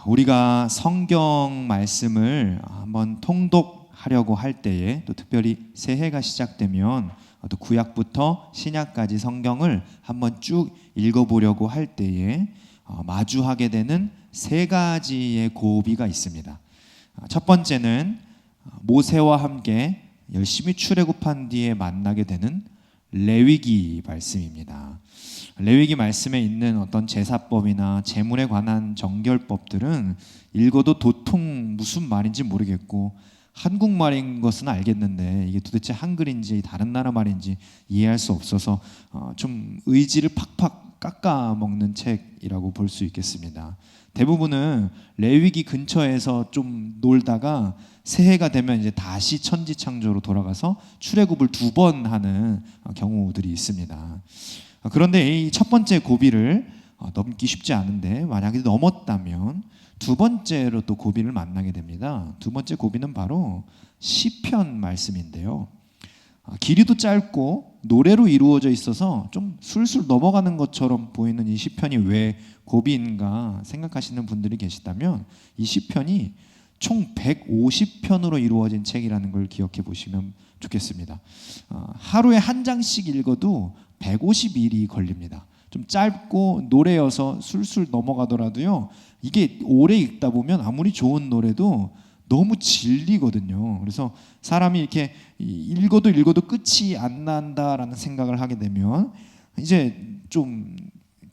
우리가 성경 말씀을 한번 통독하려고 할 때에, 또 특별히 새해가 시작되면 또 구약부터 신약까지 성경을 한번 쭉 읽어보려고 할 때에 마주하게 되는 세 가지의 고비가 있습니다. 첫 번째는 모세와 함께 열심히 출애굽한 뒤에 만나게 되는 레위기 말씀입니다. 레위기 말씀에 있는 어떤 제사법이나 제물에 관한 정결법들은 읽어도 도통 무슨 말인지 모르겠고, 한국말인 것은 알겠는데 이게 도대체 한글인지 다른 나라 말인지 이해할 수 없어서 좀 의지를 팍팍 깎아 먹는 책이라고 볼 수 있겠습니다. 대부분은 레위기 근처에서 좀 놀다가 새해가 되면 이제 다시 천지창조로 돌아가서 출애굽을 2번 하는 경우들이 있습니다. 그런데 이 첫 번째 고비를 넘기 쉽지 않은데, 만약에 넘었다면 두 번째로 또 고비를 만나게 됩니다. 두 번째 고비는 바로 시편 말씀인데요. 길이도 짧고 노래로 이루어져 있어서 좀 술술 넘어가는 것처럼 보이는 이 시편이 왜 고비인가 생각하시는 분들이 계시다면, 이 시편이 총 150편으로 이루어진 책이라는 걸 기억해 보시면 좋겠습니다. 하루에 한 장씩 읽어도 150일이 걸립니다. 좀 짧고 노래여서 술술 넘어가더라도요, 이게 오래 읽다 보면 아무리 좋은 노래도 너무 질리거든요. 그래서 사람이 이렇게 읽어도 끝이 안 난다라는 생각을 하게 되면 이제 좀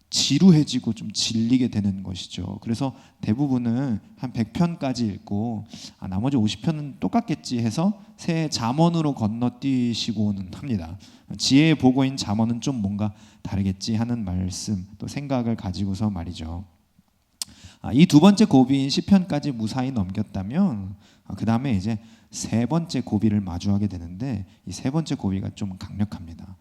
지루해지고 좀 질리게 되는 것이죠. 그래서 대부분은 한 100편까지 읽고 나머지 50편은 똑같겠지 해서 새 잠언으로 건너뛰시고는 합니다. 지혜의 보고인 잠언은 좀 뭔가 다르겠지 하는 말씀, 또 생각을 가지고서 말이죠. 이 두 번째 고비인 시편까지 무사히 넘겼다면 그 다음에 이제 세 번째 고비를 마주하게 되는데, 이 세 번째 고비가 좀 강력합니다.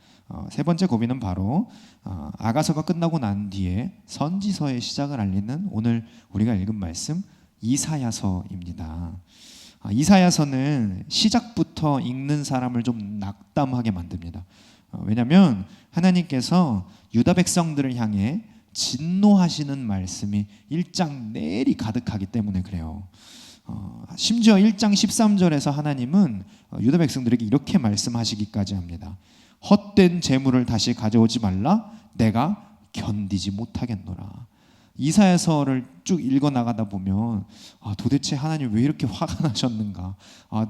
세 번째 고비는 바로 아가서가 끝나고 난 뒤에 선지서의 시작을 알리는 오늘 우리가 읽은 말씀 이사야서입니다. 이사야서는 시작부터 읽는 사람을 좀 낙담하게 만듭니다. 왜냐하면 하나님께서 유다 백성들을 향해 진노하시는 말씀이 1장 내리 가득하기 때문에 그래요. 심지어 1장 13절에서 하나님은 유다 백성들에게 이렇게 말씀하시기까지 합니다. 헛된 재물을 다시 가져오지 말라, 내가 견디지 못하겠노라. 이사야서를 쭉 읽어 나가다 보면 도대체 하나님 왜 이렇게 화가 나셨는가,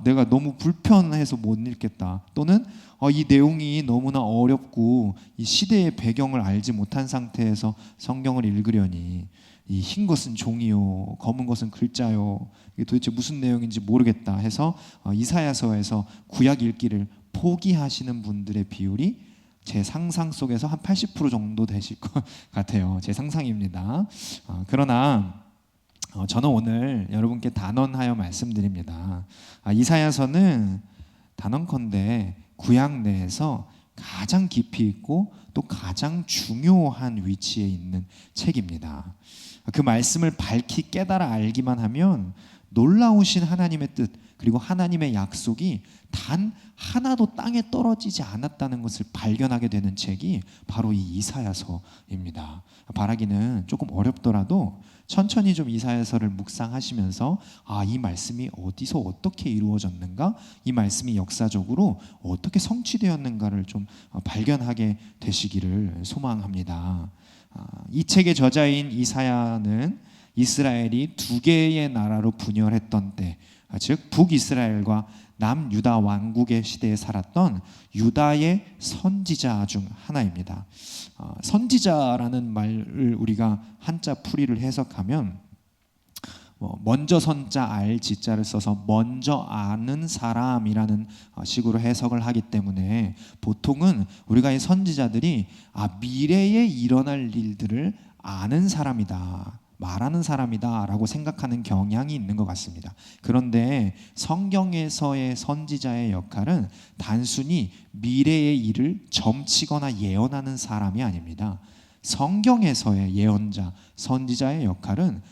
내가 너무 불편해서 못 읽겠다, 또는 이 내용이 너무나 어렵고 이 시대의 배경을 알지 못한 상태에서 성경을 읽으려니 이 흰 것은 종이요 검은 것은 글자요, 이게 도대체 무슨 내용인지 모르겠다 해서 이사야서에서 구약 읽기를 포기하시는 분들의 비율이 제 상상 속에서 한 80% 정도 되실 것 같아요. 제 상상입니다. 그러나 저는 오늘 여러분께 단언하여 말씀드립니다. 이사야서는 단언컨대 구약 내에서 가장 깊이 있고 또 가장 중요한 위치에 있는 책입니다. 그 말씀을 밝히 깨달아 알기만 하면 놀라우신 하나님의 뜻, 그리고 하나님의 약속이 단 하나도 땅에 떨어지지 않았다는 것을 발견하게 되는 책이 바로 이 이사야서입니다. 바라기는 조금 어렵더라도 천천히 좀 이사야서를 묵상하시면서 이 말씀이 어디서 어떻게 이루어졌는가, 이 말씀이 역사적으로 어떻게 성취되었는가를 좀 발견하게 되시기를 소망합니다. 이 책의 저자인 이사야는 이스라엘이 2개의 나라로 분열했던 때, 즉 북이스라엘과 남유다 왕국의 시대에 살았던 유다의 선지자 중 하나입니다. 선지자라는 말을 우리가 한자 풀이를 해석하면 먼저 선자 알 지자를 써서 먼저 아는 사람이라는 식으로 해석을 하기 때문에, 보통은 우리가 이 선지자들이 미래에 일어날 일들을 아는 사람이다, 말하는 사람이다 라고 생각하는 경향이 있는 것 같습니다. 그런데 성경에서의 선지자의 역할은 단순히 미래의 일을 점치거나 예언하는 사람이 아닙니다. 성경에서의 예언자, 선지자의 역할은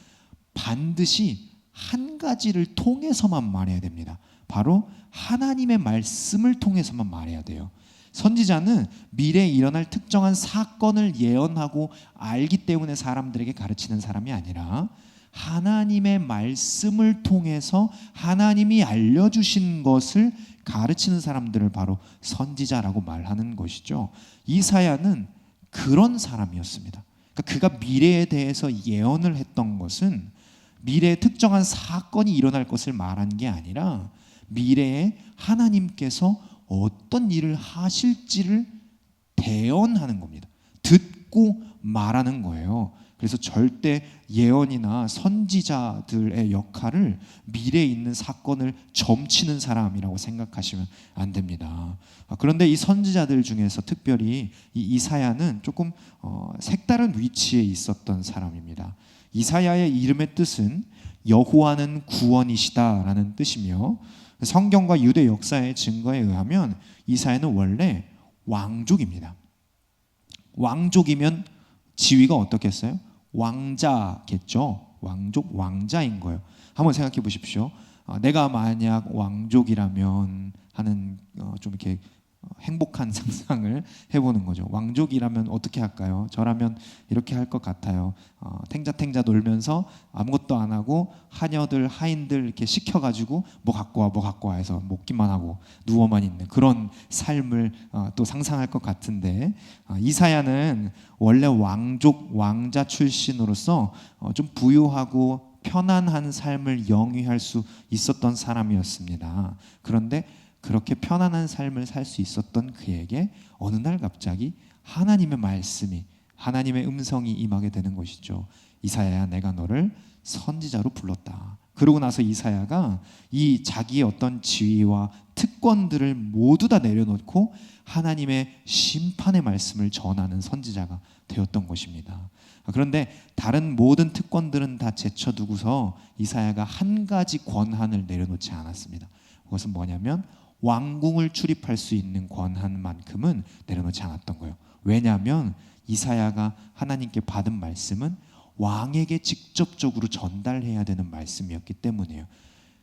반드시 한 가지를 통해서만 말해야 됩니다. 바로 하나님의 말씀을 통해서만 말해야 돼요. 선지자는 미래에 일어날 특정한 사건을 예언하고 알기 때문에 사람들에게 가르치는 사람이 아니라 하나님의 말씀을 통해서 하나님이 알려주신 것을 가르치는 사람들을 바로 선지자라고 말하는 것이죠. 이사야는 그런 사람이었습니다. 그러니까 그가 미래에 대해서 예언을 했던 것은 미래에 특정한 사건이 일어날 것을 말한 게 아니라 미래에 하나님께서 어떤 일을 하실지를 대언하는 겁니다. 듣고 말하는 거예요. 그래서 절대 예언이나 선지자들의 역할을 미래에 있는 사건을 점치는 사람이라고 생각하시면 안 됩니다. 그런데 이 선지자들 중에서 특별히 이 이사야는 조금 색다른 위치에 있었던 사람입니다. 이사야의 이름의 뜻은 여호와는 구원이시다라는 뜻이며 성경과 유대 역사의 증거에 의하면 이사야는 원래 왕족입니다. 왕족이면 지위가 어떻겠어요? 왕자겠죠. 왕족, 왕자인 거예요. 한번 생각해 보십시오. 내가 만약 왕족이라면 하는 좀 이렇게 행복한 상상을 해보는 거죠. 왕족이라면 어떻게 할까요? 저라면 이렇게 할 것 같아요. 탱자탱자 놀면서 아무것도 안 하고 하녀들 하인들 이렇게 시켜가지고 뭐 갖고 와 뭐 갖고 와 해서 먹기만 하고 누워만 있는 그런 삶을 또 상상할 것 같은데 이사야는 원래 왕족 왕자 출신으로서 좀 부유하고 편안한 삶을 영위할 수 있었던 사람이었습니다. 그런데 그렇게 편안한 삶을 살 수 있었던 그에게 어느 날 갑자기 하나님의 말씀이 하나님의 음성이 임하게 되는 것이죠. 이사야야 내가 너를 선지자로 불렀다. 그러고 나서 이사야가 이 자기의 어떤 지위와 특권들을 모두 다 내려놓고 하나님의 심판의 말씀을 전하는 선지자가 되었던 것입니다. 그런데 다른 모든 특권들은 다 제쳐두고서 이사야가 한 가지 권한을 내려놓지 않았습니다. 그것은 뭐냐면 왕궁을 출입할 수 있는 권한만큼은 내려놓지 않았던 거예요. 왜냐하면 이사야가 하나님께 받은 말씀은 왕에게 직접적으로 전달해야 되는 말씀이었기 때문이에요.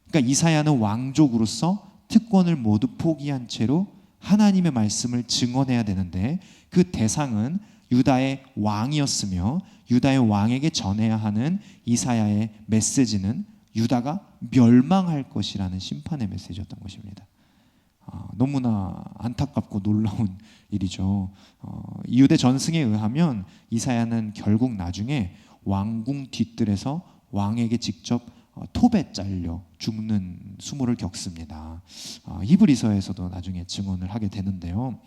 그러니까 이사야는 왕족으로서 특권을 모두 포기한 채로 하나님의 말씀을 증언해야 되는데 그 대상은 유다의 왕이었으며 유다의 왕에게 전해야 하는 이사야의 메시지는 유다가 멸망할 것이라는 심판의 메시지였던 것입니다. 너무나 안타깝고 놀라운 일이죠. 유대 전승에 의하면 이사야는 결국 나중에 왕궁 뒤뜰에서 왕에게 직접 톱에 잘려 죽는 수모를 겪습니다. 히브리서에서도 나중에 증언을 하게 되는데요.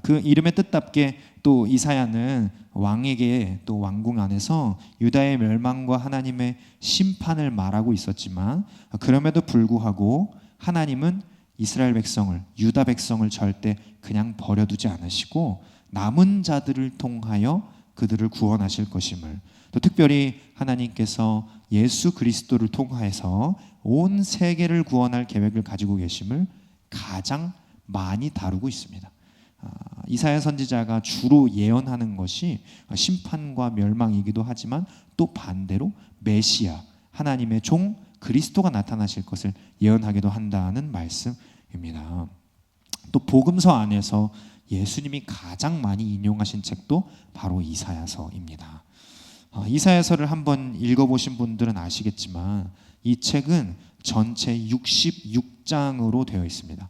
그 이름의 뜻답게 또 이사야는 왕에게 또 왕궁 안에서 유다의 멸망과 하나님의 심판을 말하고 있었지만 그럼에도 불구하고 하나님은 이스라엘 백성을 유다 백성을 절대 그냥 버려두지 않으시고 남은 자들을 통하여 그들을 구원하실 것임을 또 특별히 하나님께서 예수 그리스도를 통하여서 온 세계를 구원할 계획을 가지고 계심을 가장 많이 다루고 있습니다. 이사야 선지자가 주로 예언하는 것이 심판과 멸망이기도 하지만 또 반대로 메시아 하나님의 종 그리스도가 나타나실 것을 예언하기도 한다는 말씀입니다. 또 복음서 안에서 예수님이 가장 많이 인용하신 책도 바로 이사야서입니다. 이사야서를 한번 읽어보신 분들은 아시겠지만 이 책은 전체 66장으로 되어 있습니다.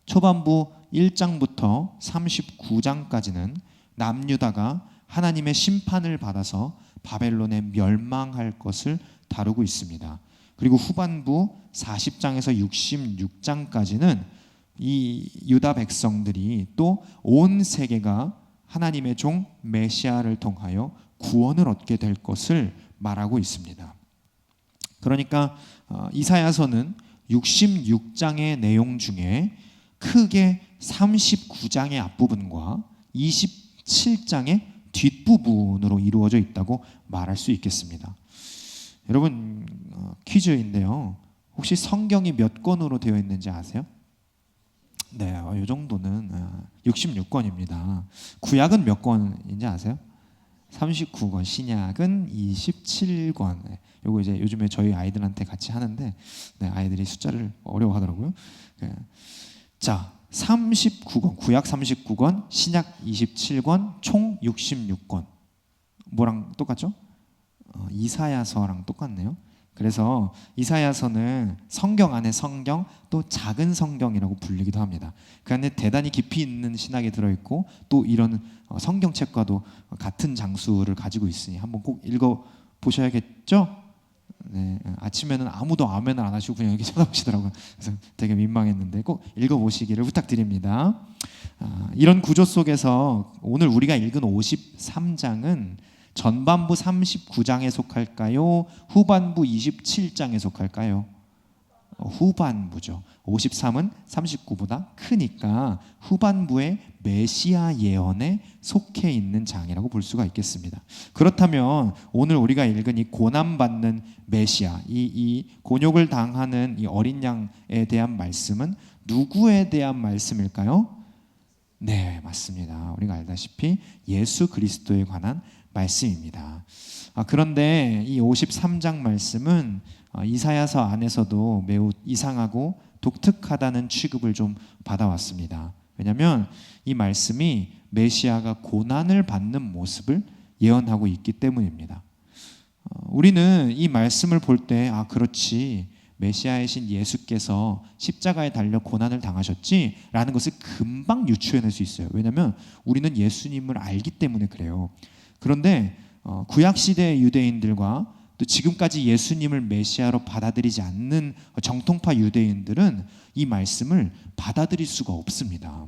초반부 1장부터 39장까지는 남유다가 하나님의 심판을 받아서 바벨론에 멸망할 것을 다루고 있습니다. 그리고 후반부 40장에서 66장까지는 이 유다 백성들이 또 온 세계가 하나님의 종 메시아를 통하여 구원을 얻게 될 것을 말하고 있습니다. 그러니까 이사야서는 66장의 내용 중에 크게 39장의 앞부분과 27장의 뒷부분으로 이루어져 있다고 말할 수 있겠습니다. 여러분 퀴즈인데요. 혹시 성경이 몇 권으로 되어 있는지 아세요? 네, 이 정도는 66권입니다. 구약은 몇 권인지 아세요? 39권, 신약은 27권. 요거 이제 요즘에 저희 아이들한테 같이 하는데 아이들이 숫자를 어려워하더라고요. 자, 39권, 구약 39권, 신약 27권, 총 66권. 뭐랑 똑같죠? 이사야서랑 똑같네요. 그래서 이사야서는 성경 안에 성경, 또 작은 성경이라고 불리기도 합니다. 그 안에 대단히 깊이 있는 신학이 들어있고 또 이런 성경책과도 같은 장수를 가지고 있으니 한번 꼭 읽어보셔야겠죠? 네, 아침에는 아무도 아멘을 안 하시고 그냥 이렇게 쳐다보시더라고요. 그래서 되게 민망했는데 꼭 읽어보시기를 부탁드립니다. 이런 구조 속에서 오늘 우리가 읽은 53장은 전반부 39장에 속할까요? 후반부 27장에 속할까요? 후반부죠. 53은 39보다 크니까 후반부의 메시아 예언에 속해 있는 장이라고 볼 수가 있겠습니다. 그렇다면 오늘 우리가 읽은 이 고난받는 메시아, 이 곤욕을 당하는 이 어린 양에 대한 말씀은 누구에 대한 말씀일까요? 네, 맞습니다. 우리가 알다시피 예수 그리스도에 관한 말씀입니다. 그런데 이 53장 말씀은 이사야서 안에서도 매우 이상하고 독특하다는 취급을 좀 받아왔습니다. 왜냐하면 이 말씀이 메시아가 고난을 받는 모습을 예언하고 있기 때문입니다. 우리는 이 말씀을 볼 때 그렇지, 메시아이신 예수께서 십자가에 달려 고난을 당하셨지라는 것을 금방 유추해낼 수 있어요. 왜냐하면 우리는 예수님을 알기 때문에 그래요. 그런데 구약시대의 유대인들과 또 지금까지 예수님을 메시아로 받아들이지 않는 정통파 유대인들은 이 말씀을 받아들일 수가 없습니다.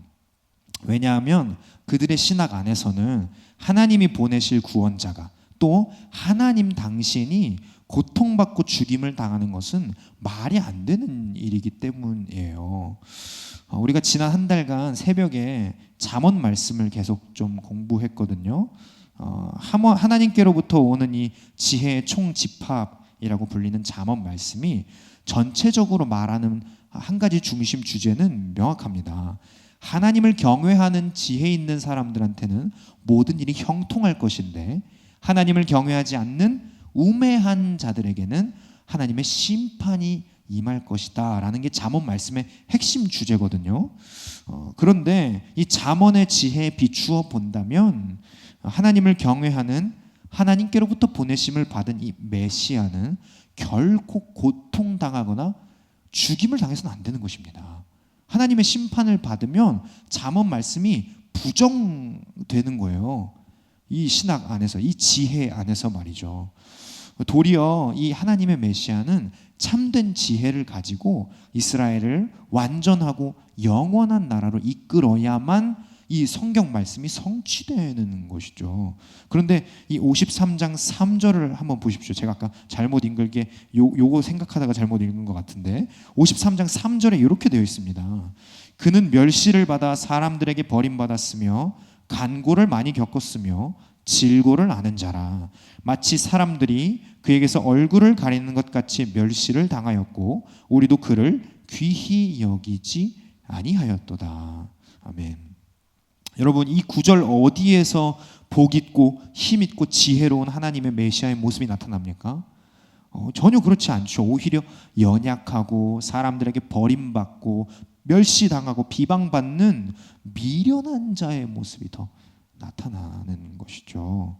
왜냐하면 그들의 신학 안에서는 하나님이 보내실 구원자가, 또 하나님 당신이 고통받고 죽임을 당하는 것은 말이 안 되는 일이기 때문이에요. 우리가 지난 한 달간 새벽에 잠언 말씀을 계속 좀 공부했거든요. 하나님께로부터 오는 이 지혜의 총집합이라고 불리는 잠언 말씀이 전체적으로 말하는 한 가지 중심 주제는 명확합니다. 하나님을 경외하는 지혜 있는 사람들한테는 모든 일이 형통할 것인데, 하나님을 경외하지 않는 우매한 자들에게는 하나님의 심판이 임할 것이다 라는 게 잠언 말씀의 핵심 주제거든요. 그런데 이 잠언의 지혜에 비추어 본다면 하나님을 경외하는, 하나님께로부터 보내심을 받은 이 메시아는 결코 고통당하거나 죽임을 당해서는 안 되는 것입니다. 하나님의 심판을 받으면 잠언 말씀이 부정되는 거예요. 이 신학 안에서, 이 지혜 안에서 말이죠. 도리어 이 하나님의 메시아는 참된 지혜를 가지고 이스라엘을 완전하고 영원한 나라로 이끌어야만 이 성경 말씀이 성취되는 것이죠. 그런데 이 53장 3절을 한번 보십시오. 제가 아까 잘못 읽은 게 요거 생각하다가 잘못 읽은 것 같은데 53장 3절에 이렇게 되어 있습니다. 그는 멸시를 받아 사람들에게 버림받았으며 간고를 많이 겪었으며 질고를 아는 자라. 마치 사람들이 그에게서 얼굴을 가리는 것 같이 멸시를 당하였고 우리도 그를 귀히 여기지 아니하였도다. 아멘. 여러분, 이 구절 어디에서 복 있고 힘 있고 지혜로운 하나님의 메시아의 모습이 나타납니까? 전혀 그렇지 않죠. 오히려 연약하고 사람들에게 버림받고 멸시당하고 비방받는 미련한 자의 모습이 더 나타나는 것이죠.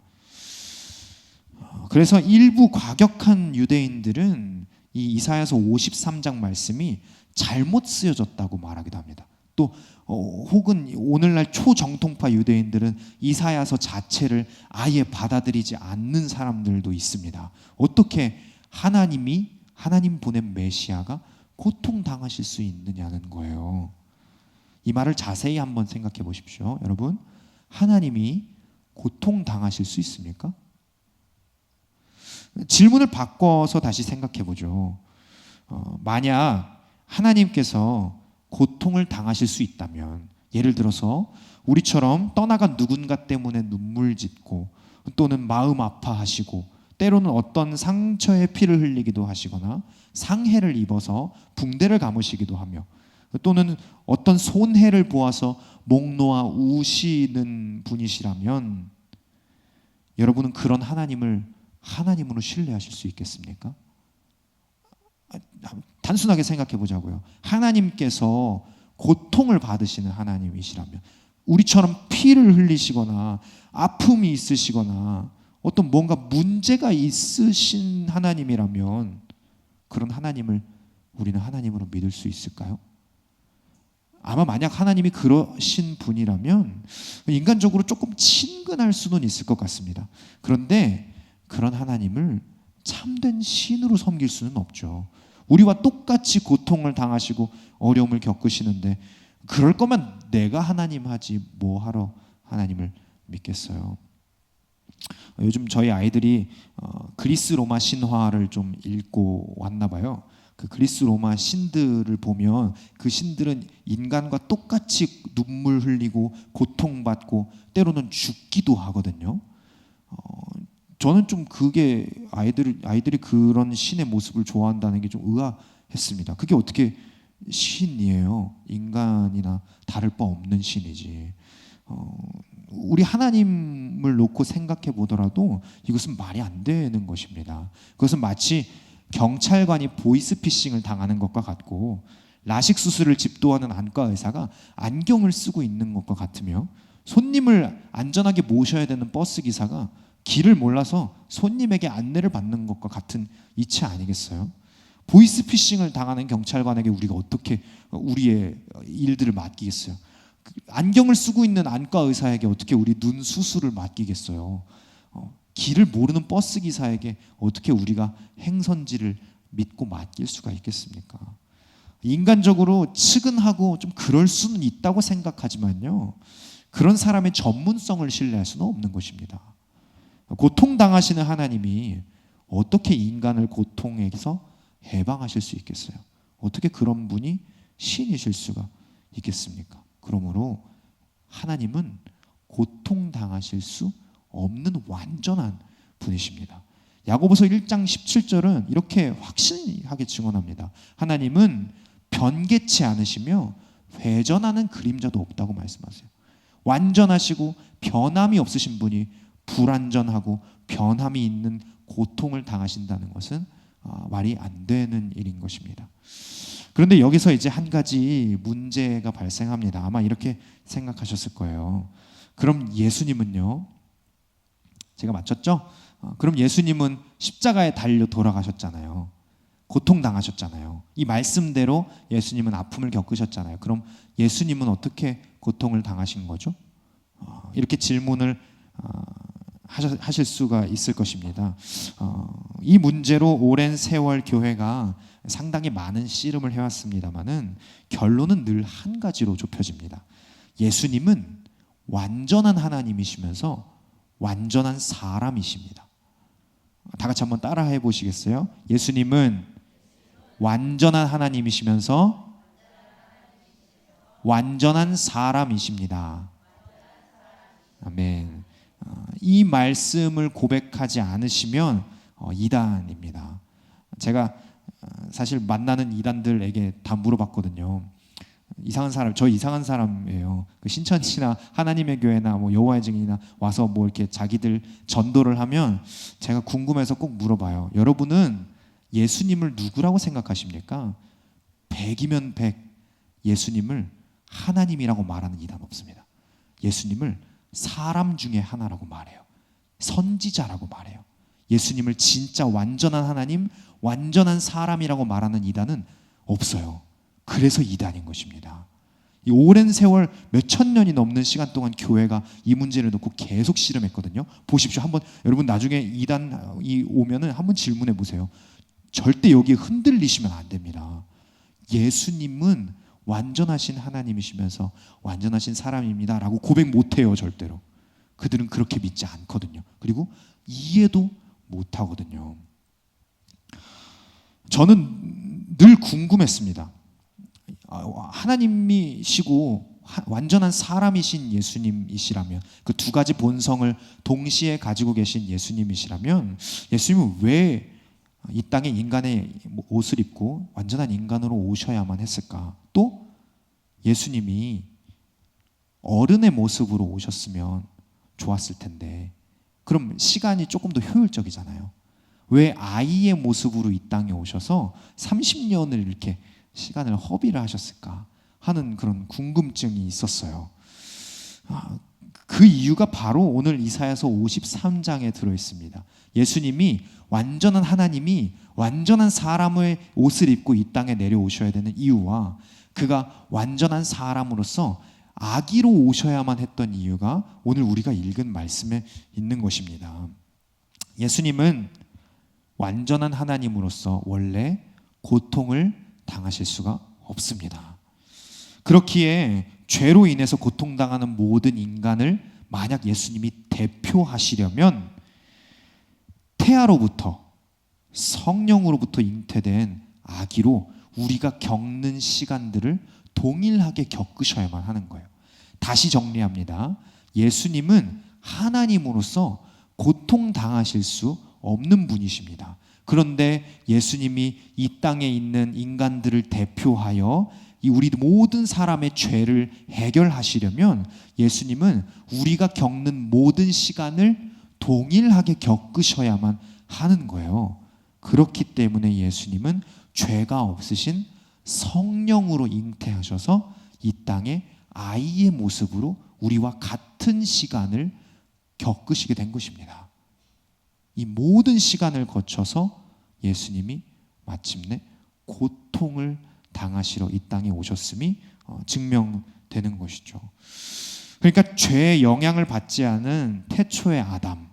그래서 일부 과격한 유대인들은 이 이사야서 53장 말씀이 잘못 쓰여졌다고 말하기도 합니다. 또 혹은 오늘날 초정통파 유대인들은 이사야서 자체를 아예 받아들이지 않는 사람들도 있습니다. 어떻게 하나님 보낸 메시아가 고통당하실 수 있느냐는 거예요. 이 말을 자세히 한번 생각해 보십시오. 여러분, 하나님이 고통당하실 수 있습니까? 질문을 바꿔서 다시 생각해 보죠. 만약 하나님께서 고통을 당하실 수 있다면, 예를 들어서 우리처럼 떠나간 누군가 때문에 눈물 짓고 또는 마음 아파하시고 때로는 어떤 상처에 피를 흘리기도 하시거나 상해를 입어서 붕대를 감으시기도 하며 또는 어떤 손해를 보아서 목 놓아 우시는 분이시라면 여러분은 그런 하나님을 하나님으로 신뢰하실 수 있겠습니까? 단순하게 생각해 보자고요. 하나님께서 고통을 받으시는 하나님이시라면, 우리처럼 피를 흘리시거나 아픔이 있으시거나 어떤 뭔가 문제가 있으신 하나님이라면, 그런 하나님을 우리는 하나님으로 믿을 수 있을까요? 아마 만약 하나님이 그러신 분이라면 인간적으로 조금 친근할 수는 있을 것 같습니다. 그런데 그런 하나님을 참된 신으로 섬길 수는 없죠. 우리와 똑같이 고통을 당하시고 어려움을 겪으시는데, 그럴 거면 내가 하나님 하지 뭐 하러 하나님을 믿겠어요. 요즘 저희 아이들이 그리스 로마 신화를 좀 읽고 왔나 봐요. 그 그리스 로마 신들을 보면 그 신들은 인간과 똑같이 눈물 흘리고 고통받고 때로는 죽기도 하거든요. 저는 좀 그게 아이들이 그런 신의 모습을 좋아한다는 게 좀 의아했습니다. 그게 어떻게 신이에요? 인간이나 다를 바 없는 신이지. 우리 하나님을 놓고 생각해 보더라도 이것은 말이 안 되는 것입니다. 그것은 마치 경찰관이 보이스피싱을 당하는 것과 같고, 라식 수술을 집도하는 안과 의사가 안경을 쓰고 있는 것과 같으며, 손님을 안전하게 모셔야 되는 버스 기사가 길을 몰라서 손님에게 안내를 받는 것과 같은 이치 아니겠어요? 보이스피싱을 당하는 경찰관에게 우리가 어떻게 우리의 일들을 맡기겠어요? 안경을 쓰고 있는 안과 의사에게 어떻게 우리 눈 수술을 맡기겠어요? 길을 모르는 버스 기사에게 어떻게 우리가 행선지를 믿고 맡길 수가 있겠습니까? 인간적으로 측은하고 좀 그럴 수는 있다고 생각하지만요, 그런 사람의 전문성을 신뢰할 수는 없는 것입니다. 고통당하시는 하나님이 어떻게 인간을 고통에서 해방하실 수 있겠어요? 어떻게 그런 분이 신이실 수가 있겠습니까? 그러므로 하나님은 고통당하실 수 없는 완전한 분이십니다. 야고보서 1장 17절은 이렇게 확신하게 증언합니다. 하나님은 변개치 않으시며 회전하는 그림자도 없다고 말씀하세요. 완전하시고 변함이 없으신 분이 불완전하고 변함이 있는 고통을 당하신다는 것은 말이 안 되는 일인 것입니다. 그런데 여기서 이제 한 가지 문제가 발생합니다. 아마 이렇게 생각하셨을 거예요. 그럼 예수님은요? 제가 맞췄죠? 그럼 예수님은 십자가에 달려 돌아가셨잖아요. 고통당하셨잖아요. 이 말씀대로 예수님은 아픔을 겪으셨잖아요. 그럼 예수님은 어떻게 고통을 당하신 거죠? 이렇게 질문을 하실 수가 있을 것입니다. 이 문제로 오랜 세월 교회가 상당히 많은 씨름을 해왔습니다만은 결론은 늘 한 가지로 좁혀집니다. 예수님은 완전한 하나님이시면서 완전한 사람이십니다. 다 같이 한번 따라해 보시겠어요? 예수님은 완전한 하나님이시면서 완전한 사람이십니다. 아멘. 이 말씀을 고백하지 않으시면 이단입니다. 제가 사실 만나는 이단들에게 다 물어봤거든요. 이상한 사람, 저 이상한 사람이에요. 그 신천지나 하나님의 교회나 뭐 여호와의 증인이나 와서 뭐 이렇게 자기들 전도를 하면 제가 궁금해서 꼭 물어봐요. 여러분은 예수님을 누구라고 생각하십니까? 100이면 100 예수님을 하나님이라고 말하는 이단 없습니다. 예수님을 사람 중에 하나라고 말해요. 선지자라고 말해요. 예수님을 진짜 완전한 하나님, 완전한 사람이라고 말하는 이단은 없어요. 그래서 이단인 것입니다. 이 오랜 세월 몇천 년이 넘는 시간 동안 교회가 이 문제를 놓고 계속 씨름했거든요. 보십시오. 한번 여러분 나중에 이단이 오면은 한번 질문해 보세요. 절대 여기 흔들리시면 안 됩니다. 예수님은 완전하신 하나님이시면서 완전하신 사람입니다 라고 고백 못해요. 절대로. 그들은 그렇게 믿지 않거든요. 그리고 이해도 못하거든요. 저는 늘 궁금했습니다. 하나님이시고 완전한 사람이신 예수님이시라면, 그 두 가지 본성을 동시에 가지고 계신 예수님이시라면 예수님은 왜 이 땅에 인간의 옷을 입고 완전한 인간으로 오셔야만 했을까? 또 예수님이 어른의 모습으로 오셨으면 좋았을 텐데, 그럼 시간이 조금 더 효율적이잖아요. 왜 아이의 모습으로 이 땅에 오셔서 30년을 이렇게 시간을 허비를 하셨을까? 하는 그런 궁금증이 있었어요. 그 이유가 바로 오늘 이사야서 53장에 들어있습니다. 예수님이 완전한 하나님이 완전한 사람의 옷을 입고 이 땅에 내려오셔야 되는 이유와 그가 완전한 사람으로서 아기로 오셔야만 했던 이유가 오늘 우리가 읽은 말씀에 있는 것입니다. 예수님은 완전한 하나님으로서 원래 고통을 당하실 수가 없습니다. 그렇기에 죄로 인해서 고통당하는 모든 인간을 만약 예수님이 대표하시려면 태아로부터 성령으로부터 잉태된 아기로 우리가 겪는 시간들을 동일하게 겪으셔야만 하는 거예요. 다시 정리합니다. 예수님은 하나님으로서 고통당하실 수 없는 분이십니다. 그런데 예수님이 이 땅에 있는 인간들을 대표하여 우리 모든 사람의 죄를 해결하시려면 예수님은 우리가 겪는 모든 시간을 동일하게 겪으셔야만 하는 거예요. 그렇기 때문에 예수님은 죄가 없으신 성령으로 잉태하셔서 이 땅에 아이의 모습으로 우리와 같은 시간을 겪으시게 된 것입니다. 이 모든 시간을 거쳐서 예수님이 마침내 고통을 당하시러 이 땅에 오셨음이 증명되는 것이죠. 그러니까 죄의 영향을 받지 않은 태초의 아담,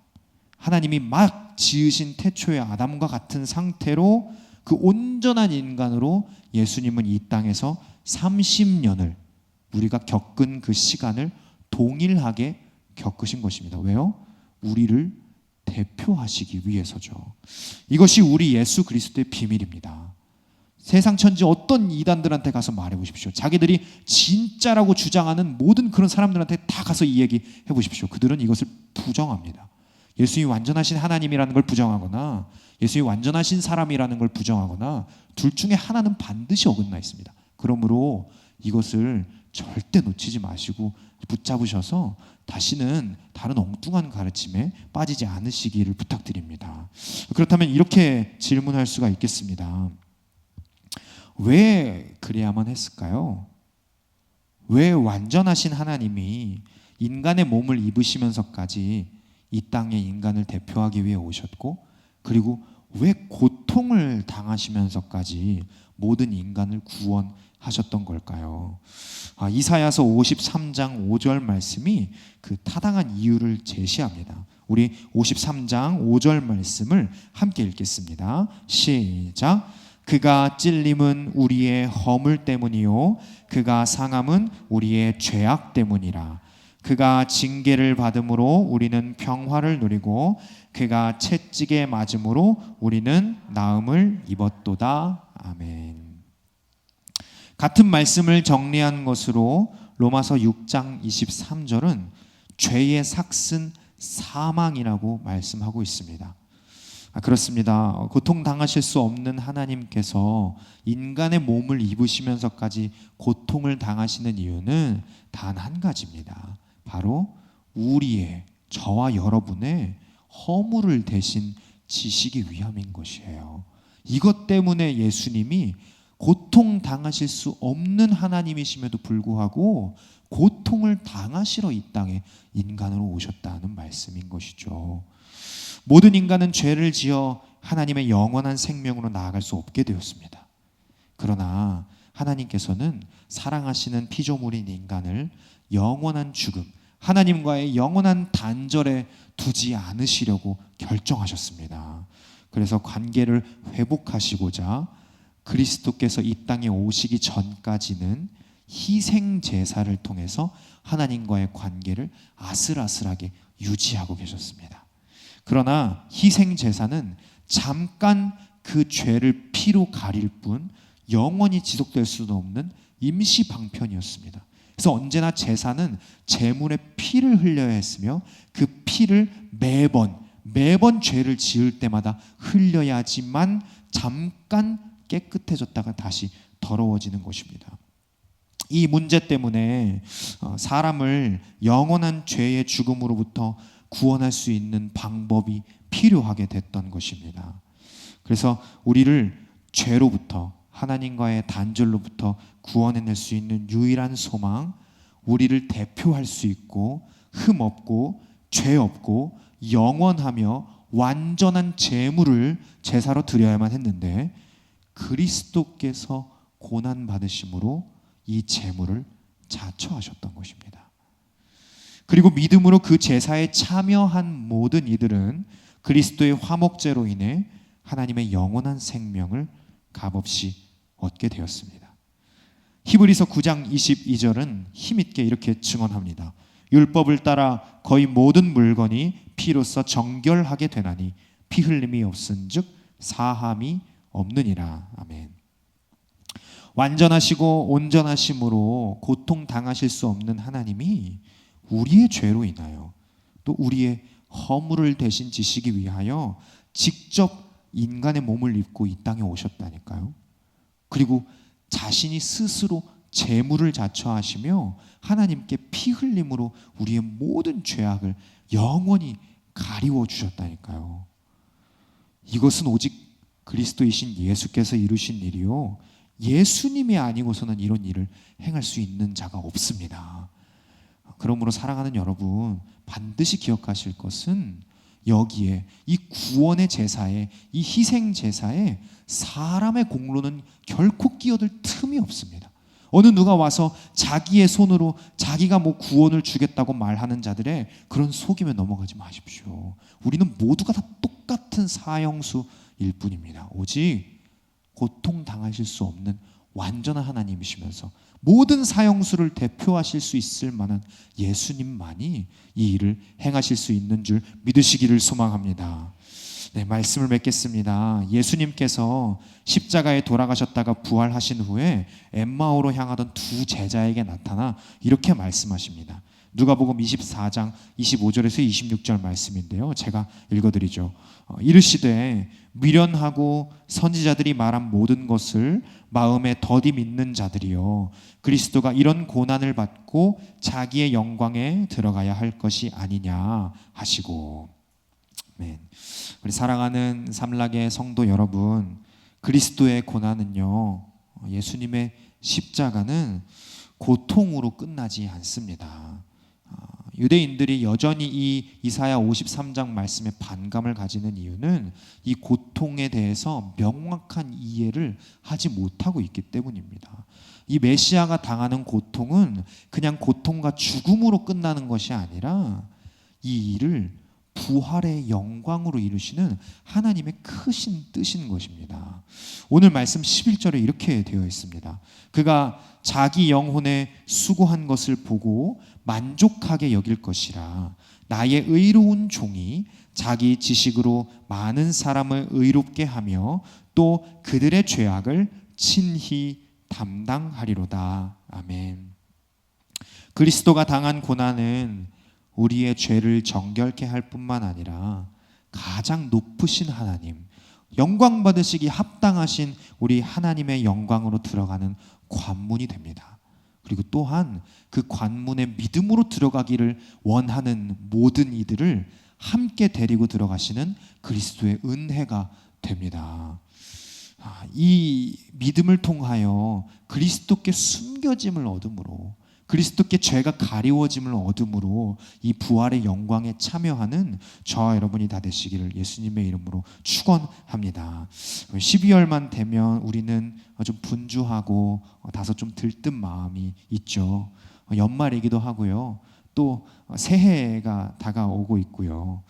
하나님이 막 지으신 태초의 아담과 같은 상태로 그 온전한 인간으로 예수님은 이 땅에서 30년을 우리가 겪은 그 시간을 동일하게 겪으신 것입니다. 왜요? 우리를 대표하시기 위해서죠. 이것이 우리 예수 그리스도의 비밀입니다. 세상 천지 어떤 이단들한테 가서 말해보십시오. 자기들이 진짜라고 주장하는 모든 그런 사람들한테 다 가서 이 얘기 해보십시오. 그들은 이것을 부정합니다. 예수님이 완전하신 하나님이라는 걸 부정하거나 예수님이 완전하신 사람이라는 걸 부정하거나 둘 중에 하나는 반드시 어긋나 있습니다. 그러므로 이것을 절대 놓치지 마시고 붙잡으셔서 다시는 다른 엉뚱한 가르침에 빠지지 않으시기를 부탁드립니다. 그렇다면 이렇게 질문할 수가 있겠습니다. 왜 그래야만 했을까요? 왜 완전하신 하나님이 인간의 몸을 입으시면서까지 이 땅에 인간을 대표하기 위해 오셨고, 그리고 왜 고통을 당하시면서까지 모든 인간을 구원하셨던 걸까요? 이사야서 53장 5절 말씀이 그 타당한 이유를 제시합니다. 우리 53장 5절 말씀을 함께 읽겠습니다. 시작. 그가 찔림은 우리의 허물 때문이요 그가 상함은 우리의 죄악 때문이라. 그가 징계를 받음으로 우리는 평화를 누리고 그가 채찍에 맞음으로 우리는 나음을 입었도다. 아멘. 같은 말씀을 정리한 것으로 로마서 6장 23절은 죄의 삭슨 사망이라고 말씀하고 있습니다. 그렇습니다. 고통당하실 수 없는 하나님께서 인간의 몸을 입으시면서까지 고통을 당하시는 이유는 단 한 가지입니다. 바로 우리의, 저와 여러분의 허물을 대신 지시기 위함인 것이에요. 이것 때문에 예수님이 고통당하실 수 없는 하나님이심에도 불구하고 고통을 당하시러 이 땅에 인간으로 오셨다는 말씀인 것이죠. 모든 인간은 죄를 지어 하나님의 영원한 생명으로 나아갈 수 없게 되었습니다. 그러나 하나님께서는 사랑하시는 피조물인 인간을 영원한 죽음, 하나님과의 영원한 단절에 두지 않으시려고 결정하셨습니다. 그래서 관계를 회복하시고자 그리스도께서 이 땅에 오시기 전까지는 희생 제사를 통해서 하나님과의 관계를 아슬아슬하게 유지하고 계셨습니다. 그러나 희생 제사는 잠깐 그 죄를 피로 가릴 뿐 영원히 지속될 수도 없는 임시 방편이었습니다. 그래서 언제나 제사는 제물의 피를 흘려야 했으며 그 피를 매번 죄를 지을 때마다 흘려야지만 잠깐 깨끗해졌다가 다시 더러워지는 것입니다. 이 문제 때문에 사람을 영원한 죄의 죽음으로부터 구원할 수 있는 방법이 필요하게 됐던 것입니다. 그래서 우리를 죄로부터, 하나님과의 단절로부터 구원해낼 수 있는 유일한 소망, 우리를 대표할 수 있고 흠 없고 죄 없고 영원하며 완전한 제물을 제사로 드려야만 했는데 그리스도께서 고난 받으심으로 이 제물을 자처하셨던 것입니다. 그리고 믿음으로 그 제사에 참여한 모든 이들은 그리스도의 화목제로 인해 하나님의 영원한 생명을 값없이 얻게 되었습니다. 히브리서 9장 22절은 힘있게 이렇게 증언합니다. 율법을 따라 거의 모든 물건이 피로써 정결하게 되나니 피 흘림이 없은즉 사함이 없느니라. 아멘. 완전하시고 온전하심으로 고통 당하실 수 없는 하나님이 우리의 죄로 인하여 또 우리의 허물을 대신 지시기 위하여 직접 인간의 몸을 입고 이 땅에 오셨다니까요. 그리고 자신이 스스로 제물을 자처하시며 하나님께 피 흘림으로 우리의 모든 죄악을 영원히 가리워 주셨다니까요. 이것은 오직 그리스도이신 예수께서 이루신 일이요, 예수님이 아니고서는 이런 일을 행할 수 있는 자가 없습니다. 그러므로 사랑하는 여러분, 반드시 기억하실 것은 여기에 이 구원의 제사에, 이 희생 제사에 사람의 공로는 결코 끼어들 틈이 없습니다. 어느 누가 와서 자기의 손으로 자기가 뭐 구원을 주겠다고 말하는 자들의 그런 속임에 넘어가지 마십시오. 우리는 모두가 다 똑같은 사형수일 뿐입니다. 오직 고통당하실 수 없는 완전한 하나님이시면서 모든 사형수를 대표하실 수 있을 만한 예수님만이 이 일을 행하실 수 있는 줄 믿으시기를 소망합니다. 네, 말씀을 맺겠습니다. 예수님께서 십자가에 돌아가셨다가 부활하신 후에 엠마오로 향하던 두 제자에게 나타나 이렇게 말씀하십니다. 누가복음 24장 25절에서 26절 말씀인데요, 제가 읽어드리죠. 이르시되 미련하고 선지자들이 말한 모든 것을 마음에 더디 믿는 자들이요, 그리스도가 이런 고난을 받고 자기의 영광에 들어가야 할 것이 아니냐 하시고. 아멘. 우리 사랑하는 삼락의 성도 여러분, 그리스도의 고난은요, 예수님의 십자가는 고통으로 끝나지 않습니다. 유대인들이 여전히 이 이사야 53장 말씀에 반감을 가지는 이유는 이 고통에 대해서 명확한 이해를 하지 못하고 있기 때문입니다. 이 메시아가 당하는 고통은 그냥 고통과 죽음으로 끝나는 것이 아니라 이 일을 부활의 영광으로 이루시는 하나님의 크신 뜻인 것입니다. 오늘 말씀 11절에 이렇게 되어 있습니다. 그가 자기 영혼에 수고한 것을 보고 만족하게 여길 것이라. 나의 의로운 종이 자기 지식으로 많은 사람을 의롭게 하며 또 그들의 죄악을 친히 담당하리로다. 아멘. 그리스도가 당한 고난은 우리의 죄를 정결케 할 뿐만 아니라 가장 높으신 하나님, 영광 받으시기 합당하신 우리 하나님의 영광으로 들어가는 관문이 됩니다. 그리고 또한 그 관문에 믿음으로 들어가기를 원하는 모든 이들을 함께 데리고 들어가시는 그리스도의 은혜가 됩니다. 이 믿음을 통하여 그리스도께 숨겨짐을 얻음으로, 그리스도께 죄가 가리워짐을 얻음으로 이 부활의 영광에 참여하는 저와 여러분이 다 되시기를 예수님의 이름으로 축원합니다. 12월만 되면 우리는 좀 분주하고 다소 좀 들뜬 마음이 있죠. 연말이기도 하고요. 또 새해가 다가오고 있고요.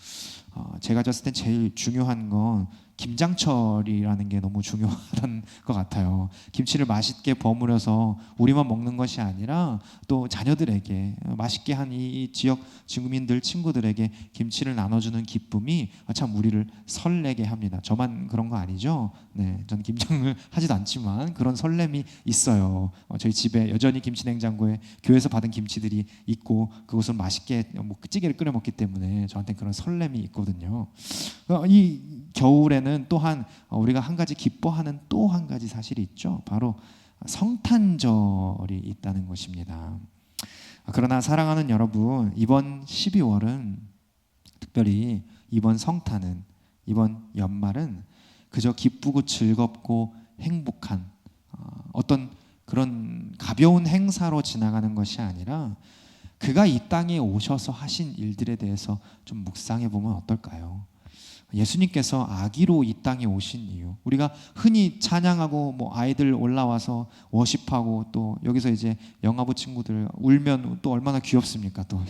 제가 봤을 땐 제일 중요한 건 김장철이라는 게 너무 중요한 것 같아요. 김치를 맛있게 버무려서 우리만 먹는 것이 아니라 또 자녀들에게 맛있게 한 이 지역 주민들 친구들에게 김치를 나눠주는 기쁨이 참 우리를 설레게 합니다. 저만 그런 거 아니죠? 네, 전 김장을 하지도 않지만 그런 설렘이 있어요. 저희 집에 여전히 김치 냉장고에 교회에서 받은 김치들이 있고 그것을 맛있게 찌개를 끓여 먹기 때문에 저한테 그런 설렘이 있거든요. 이 겨울에는 또한 우리가 한 가지 기뻐하는 또 한 가지 사실이 있죠. 바로 성탄절이 있다는 것입니다. 그러나 사랑하는 여러분, 이번 12월은 특별히 이번 성탄은, 이번 연말은 그저 기쁘고 즐겁고 행복한 어떤 그런 가벼운 행사로 지나가는 것이 아니라 그가 이 땅에 오셔서 하신 일들에 대해서 좀 묵상해 보면 어떨까요? 예수님께서 아기로 이 땅에 오신 이유, 우리가 흔히 찬양하고 뭐 아이들 올라와서 워십하고 또 여기서 이제 영아부 친구들 울면 또 얼마나 귀엽습니까? 또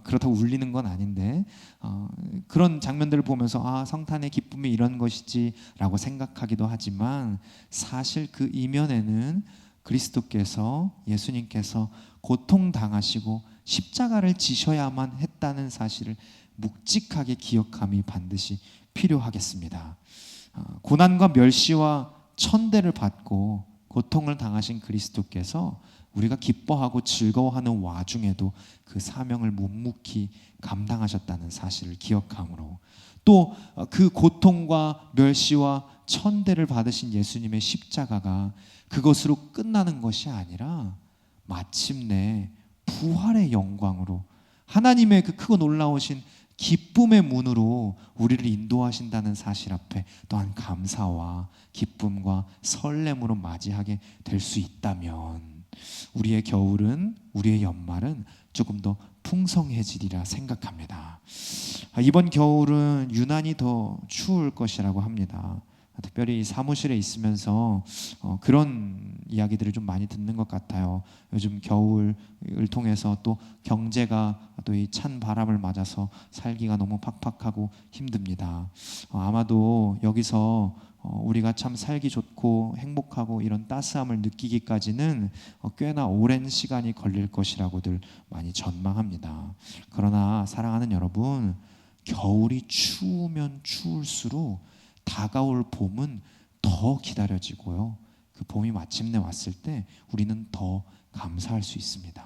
그렇다고 울리는 건 아닌데 그런 장면들을 보면서 아, 성탄의 기쁨이 이런 것이지라고 생각하기도 하지만 사실 그 이면에는 그리스도께서, 예수님께서 고통당하시고 십자가를 지셔야만 했다는 사실을 묵직하게 기억함이 반드시 필요하겠습니다. 고난과 멸시와 천대를 받고 고통을 당하신 그리스도께서 우리가 기뻐하고 즐거워하는 와중에도 그 사명을 묵묵히 감당하셨다는 사실을 기억함으로, 또 그 고통과 멸시와 천대를 받으신 예수님의 십자가가 그것으로 끝나는 것이 아니라 마침내 부활의 영광으로 하나님의 그 크고 놀라우신 기쁨의 문으로 우리를 인도하신다는 사실 앞에 또한 감사와 기쁨과 설렘으로 맞이하게 될 수 있다면 우리의 겨울은, 우리의 연말은 조금 더 풍성해지리라 생각합니다. 이번 겨울은 유난히 더 추울 것이라고 합니다. 특별히 사무실에 있으면서 그런 이야기들을 좀 많이 듣는 것 같아요. 요즘 겨울을 통해서 또 경제가 또 이 찬 바람을 맞아서 살기가 너무 팍팍하고 힘듭니다. 아마도 여기서 우리가 참 살기 좋고 행복하고 이런 따스함을 느끼기까지는 꽤나 오랜 시간이 걸릴 것이라고들 많이 전망합니다. 그러나 사랑하는 여러분, 겨울이 추우면 추울수록 다가올 봄은 더 기다려지고요. 그 봄이 마침내 왔을 때 우리는 더 감사할 수 있습니다.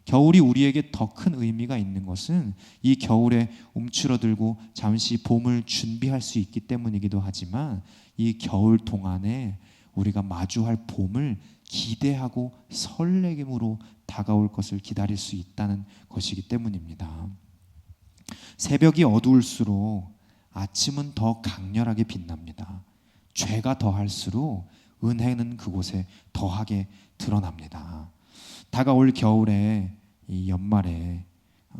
겨울이 우리에게 더 큰 의미가 있는 것은 이 겨울에 움츠러들고 잠시 봄을 준비할 수 있기 때문이기도 하지만 이 겨울 동안에 우리가 마주할 봄을 기대하고 설레임으로 다가올 것을 기다릴 수 있다는 것이기 때문입니다. 새벽이 어두울수록 아침은 더 강렬하게 빛납니다. 죄가 더할수록 은혜는 그곳에 더하게 드러납니다. 다가올 겨울에, 이 연말에,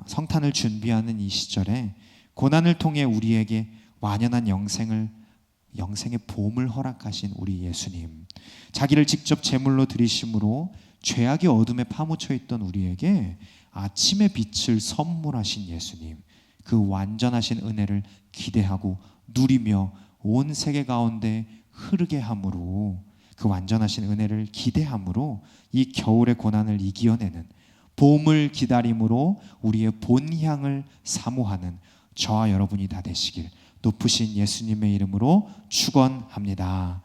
성탄을 준비하는 이 시절에 고난을 통해 우리에게 완연한 영생의 봄을 허락하신 우리 예수님, 자기를 직접 제물로 드리심으로 죄악의 어둠에 파묻혀 있던 우리에게 아침의 빛을 선물하신 예수님, 그 완전하신 은혜를 기대하고 누리며 온 세계 가운데 흐르게 함으로, 그 완전하신 은혜를 기대함으로 이 겨울의 고난을 이겨내는, 봄을 기다림으로 우리의 본향을 사모하는 저와 여러분이 다 되시길 높으신 예수님의 이름으로 축원합니다.